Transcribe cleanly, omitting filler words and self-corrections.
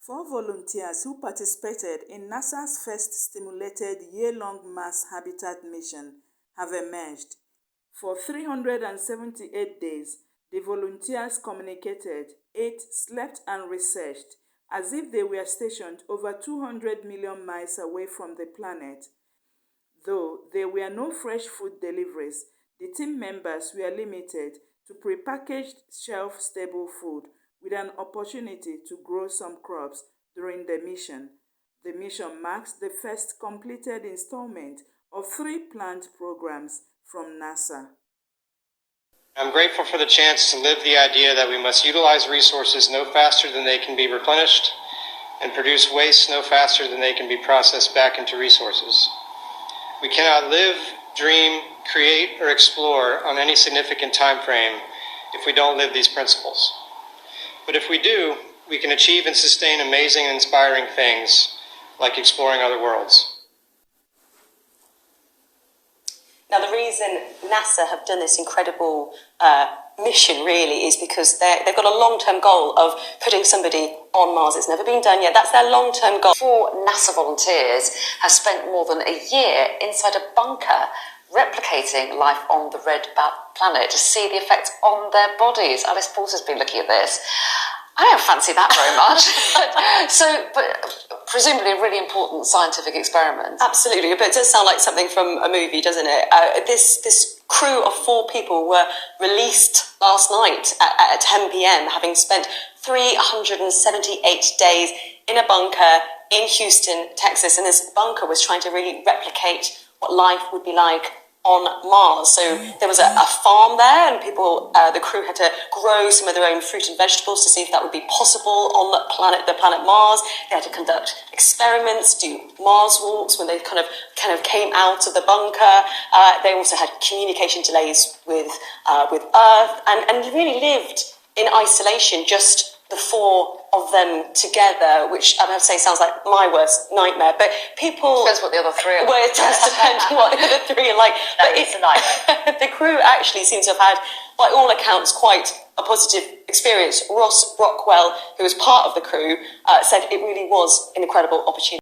4 volunteers who participated in NASA's first stimulated year-long Mars habitat mission have emerged. For 378 days, the volunteers communicated, ate, slept, and researched as if they were stationed over 200 million miles away from the planet. Though there were no fresh food deliveries, the team members were limited to prepackaged shelf-stable food with an opportunity to grow some crops during the mission. The mission marks the first completed installment of 3 planned programs from NASA. I'm grateful for the chance to live the idea that we must utilize resources no faster than they can be replenished and produce waste no faster than they can be processed back into resources. We cannot live, dream, create, or explore on any significant time frame if we don't live these principles. But if we do, we can achieve and sustain amazing and inspiring things, like exploring other worlds. Now, the reason NASA have done this incredible mission, really, is because they've got a long-term goal of putting somebody on Mars. It's never been done yet. That's their long-term goal. 4 NASA volunteers have spent more than a year inside a bunker replicating life on the red planet to see the effects on their bodies. Alice Porter has been looking at this. I don't fancy that very much. but presumably a really important scientific experiment. Absolutely, but it does sound like something from a movie, doesn't it? This crew of 4 people were released last night at 10 p.m, having spent 378 days in a bunker in Houston, Texas, and this bunker was trying to really replicate what life would be like on Mars. So there was a farm there, and people, the crew had to grow some of their own fruit and vegetables to see if that would be possible on the planet Mars. They had to conduct experiments, do Mars walks when they kind of came out of the bunker. They also had communication delays with Earth, and really lived in isolation, just the 4 of them together, which I have to say sounds like my worst nightmare. But people... Depends what the other 3 are like. Well, it does depend on what the other 3 are like. That is a nightmare. The crew actually seems to have had, by all accounts, quite a positive experience. Ross Rockwell, who was part of the crew, said it really was an incredible opportunity.